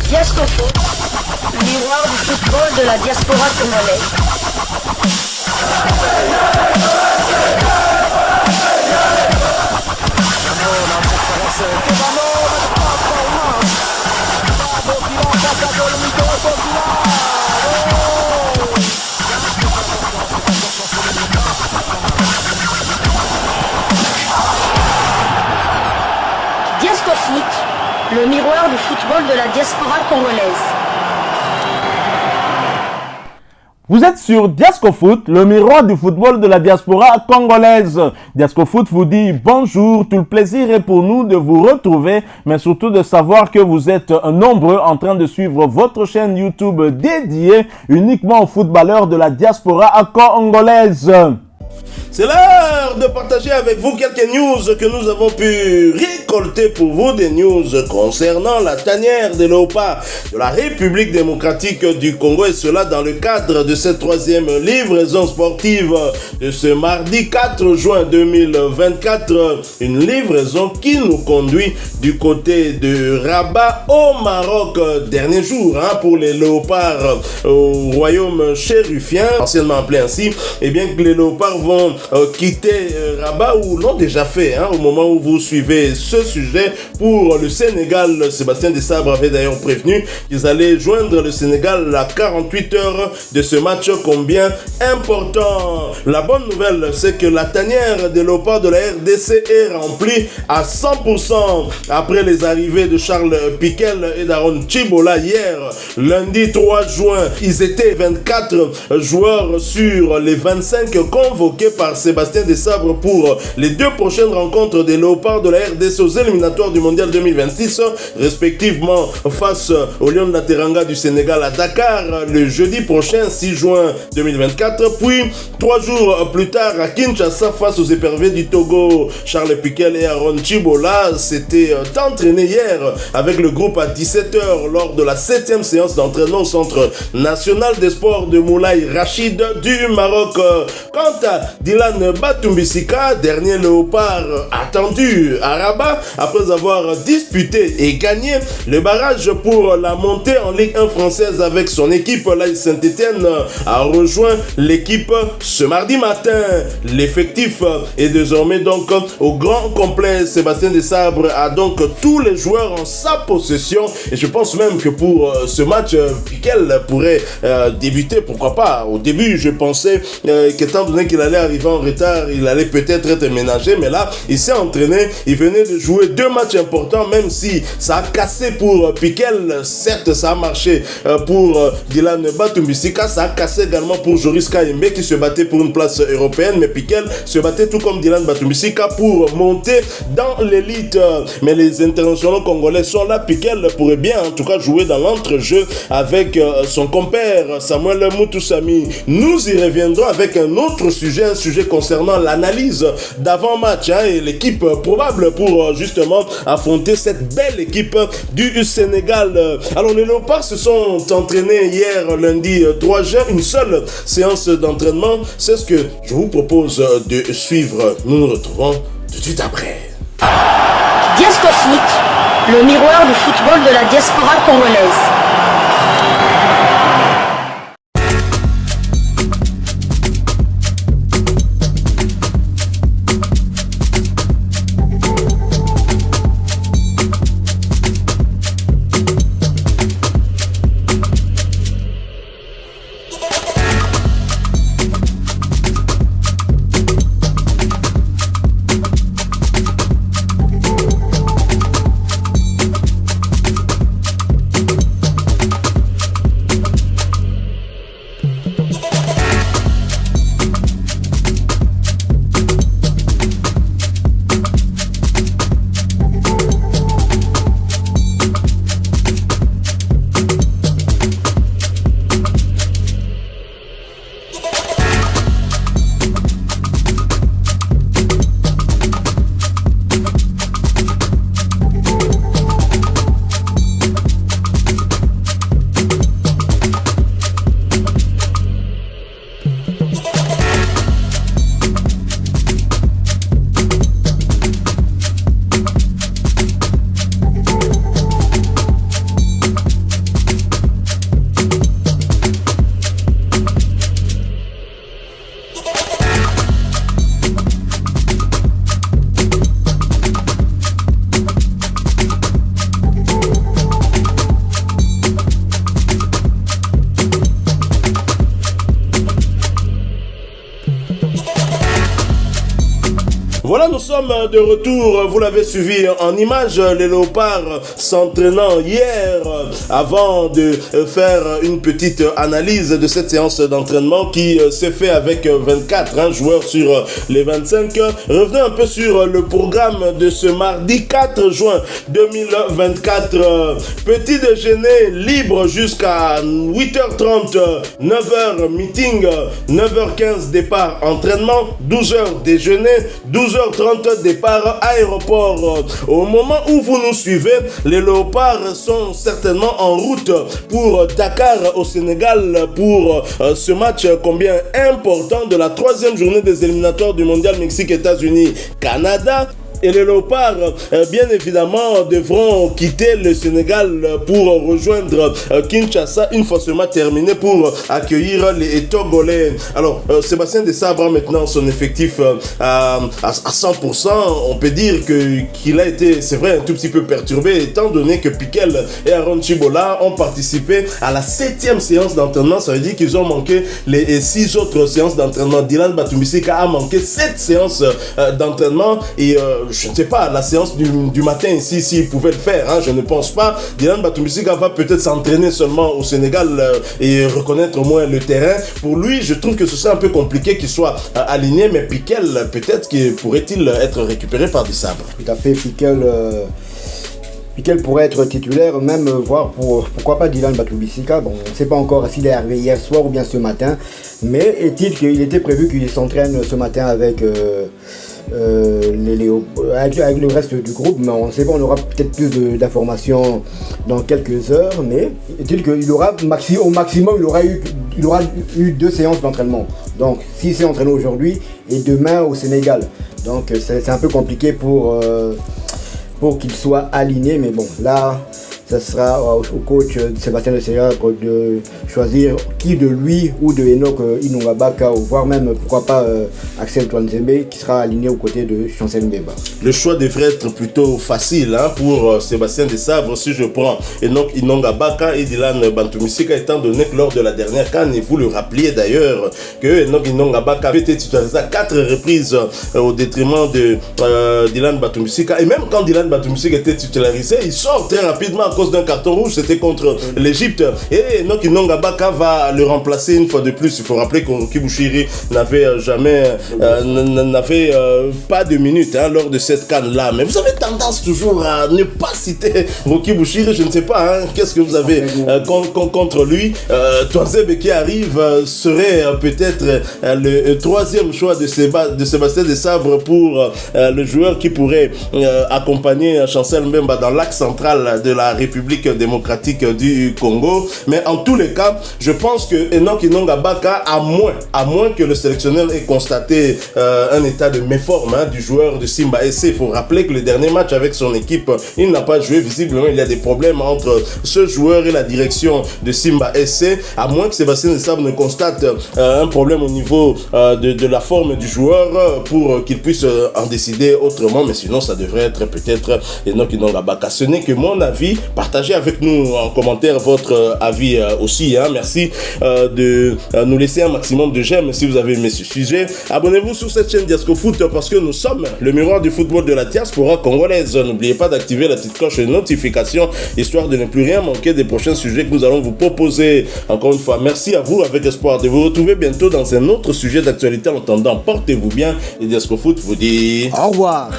Diasco Foot, miroir du football de la diaspora congolaise. Diasco Foot, le miroir du football de la diaspora congolaise. Vous êtes sur Diasco Foot, le miroir du football de la diaspora congolaise. Diasco Foot vous dit bonjour, tout le plaisir est pour nous de vous retrouver, mais surtout de savoir que vous êtes nombreux en train de suivre votre chaîne YouTube dédiée uniquement aux footballeurs de la diaspora congolaise. C'est l'heure de partager avec vous quelques news que nous avons pu récolter pour vous, des news concernant la tanière des léopards de la République démocratique du Congo, et cela dans le cadre de cette troisième livraison sportive de ce mardi 4 juin 2024, une livraison qui nous conduit du côté de Rabat au Maroc, dernier jour pour les léopards au royaume chérifien, anciennement appelé ainsi. Et bien que les léopards vont quitter Rabat, ou l'ont déjà fait au moment où vous suivez ce sujet pour le Sénégal. Sébastien Desabre avait d'ailleurs prévenu qu'ils allaient joindre le Sénégal à 48 heures de ce match combien important. La bonne nouvelle, c'est que la tanière des léopards de la RDC est remplie à 100% après les arrivées de Charles Piquel et d'Aaron Chibola hier, lundi 3 juin. Ils étaient 24 joueurs sur les 25 convoqués par Sébastien Desabre pour les deux prochaines rencontres des léopards de la RDC aux éliminatoires du mondial 2026, respectivement face au Lion de la Teranga du Sénégal à Dakar le jeudi prochain 6 juin 2024, puis 3 jours plus tard à Kinshasa face aux éperviers du Togo. Charles Piquel et Aaron Chibola s'étaient entraînés hier avec le groupe à 17h lors de la 7e séance d'entraînement au centre national des sports de Moulay Rachid du Maroc. Quant à Dylan Batumbisika, dernier léopard attendu à Rabat après avoir disputé et gagné le barrage pour la montée en Ligue 1 française avec son équipe, l'AS Saint-Étienne, a rejoint l'équipe ce mardi matin. L'effectif est désormais donc au grand complet. Sébastien Desabre a donc tous les joueurs en sa possession, et je pense même que pour ce match, Piquel pourrait débuter, pourquoi pas. Au début, je pensais qu'étant donné qu'il allait arriver en retard, il allait peut-être être ménagé, mais là, il s'est entraîné, il venait de jouer 2 matchs importants, même si ça a cassé pour Piquel, certes ça a marché pour Dylan Batumbisika, ça a cassé également pour Joris Kayembe qui se battait pour une place européenne, mais Piquel se battait tout comme Dylan Batumbisika pour monter dans l'élite. Mais les internationaux congolais sont là, Piquel pourrait bien en tout cas jouer dans l'entrejeu avec son compère Samuel Mutusami. Nous y reviendrons avec un autre sujet, un sujet concernant l'analyse d'avant-match et l'équipe probable pour justement affronter cette belle équipe du Sénégal. Alors les léopards se sont entraînés hier lundi 3 juin, une seule séance d'entraînement, c'est ce que je vous propose de suivre. Nous nous retrouvons tout de suite après. Diasco Foot, le miroir du football de la diaspora congolaise. sommes de retour, vous l'avez suivi en images, les Léopards s'entraînant hier avant de faire une petite analyse de cette séance d'entraînement qui s'est fait avec 24 joueurs sur les 25. Revenons un peu sur le programme de ce mardi 4 juin 2024. Petit déjeuner libre jusqu'à 8h30, 9h meeting, 9h15 départ entraînement, 12h déjeuner, 12h30 départ aéroport. Au moment où vous nous suivez, les Léopards sont certainement en route pour Dakar au Sénégal pour ce match combien important de la 3e journée des éliminatoires du mondial Mexique, États-Unis, Canada. Et les Léopards, bien évidemment, devront quitter le Sénégal pour rejoindre Kinshasa une fois ce match terminé pour accueillir les Togolais. Alors, Sébastien Desabre maintenant son effectif à 100%. On peut dire qu'il a été, c'est vrai, un tout petit peu perturbé étant donné que Piquel et Aaron Chibola ont participé à la 7e séance d'entraînement. Ça veut dire qu'ils ont manqué les 6 autres séances d'entraînement. Dylan Batumbisika a manqué 7 séances d'entraînement et je ne sais pas, la séance du matin ici, s'il pouvait le faire, je ne pense pas. Dylan Batumbisika va peut-être s'entraîner seulement au Sénégal et reconnaître au moins le terrain. Pour lui, je trouve que ce serait un peu compliqué qu'il soit aligné, mais Piquel, peut-être pourrait-il être récupéré par Desabre. Tout à fait, Piquel pourrait être titulaire, même voir pourquoi pas Dylan Batumbisika. Bon, on ne sait pas encore s'il est arrivé hier soir ou bien ce matin, mais est-il qu'il était prévu qu'il s'entraîne ce matin avec avec le reste du groupe, mais on ne sait pas, on aura peut-être plus d'informations dans quelques heures, mais est-il qu'il aura au maximum il aura eu 2 séances d'entraînement, donc 6 séances d'entraînement aujourd'hui et demain au Sénégal, donc c'est un peu compliqué pour qu'il soit aligné, mais bon, là ça sera au coach Sébastien Desabre de choisir qui de lui ou de Enoch Inongabaka, voire même pourquoi pas Axel Twanzebe qui sera aligné aux côtés de Chancel Mbemba. Le choix devrait être plutôt facile pour Sébastien Desabre si je prends Enoch Inongabaka et Dylan Batumbisika, étant donné que lors de la dernière CAN, et vous le rappeliez d'ailleurs, que Enoch Inongabaka avait été titularisé à 4 reprises au détriment de Dylan Batumbisika, et même quand Dylan Batumbisika était titularisé, il sort très rapidement à cause d'un carton rouge, c'était contre l'Égypte, et Enoch Inongabaka va le remplacer une fois de plus. Il faut rappeler que Roki Bouchiri n'avait pas de minutes lors de cette CAN là, mais vous avez tendance toujours à ne pas citer Roki Bouchiri. Je ne sais pas qu'est-ce que vous avez contre lui. Twanzebe qui arrive serait peut-être le 3e choix de Sébastien Desabre pour le joueur qui pourrait accompagner Chancel Mbemba dans l'axe central de la République démocratique du Congo. Mais en tous les cas, je pense que Enoch Inongabaka, à moins que le sélectionneur ait constaté un état de méforme du joueur de Simba SC. Il faut rappeler que le dernier match avec son équipe, il n'a pas joué. Visiblement, il y a des problèmes entre ce joueur et la direction de Simba SC. À moins que Sébastien Desabre ne constate un problème au niveau de la forme du joueur pour qu'il puisse en décider autrement. Mais sinon, ça devrait être peut-être Enoch Inongabaka. Ce n'est que mon avis. Partagez avec nous en commentaire votre avis aussi. Merci de nous laisser un maximum de j'aime si vous avez aimé ce sujet. Abonnez-vous sur cette chaîne Diasco Foot parce que nous sommes le miroir du football de la diaspora congolaise. N'oubliez pas d'activer la petite cloche de notification histoire de ne plus rien manquer des prochains sujets que nous allons vous proposer. Encore une fois, merci à vous avec espoir de vous retrouver bientôt dans un autre sujet d'actualité. En attendant, portez-vous bien et Diasco Foot vous dit au revoir.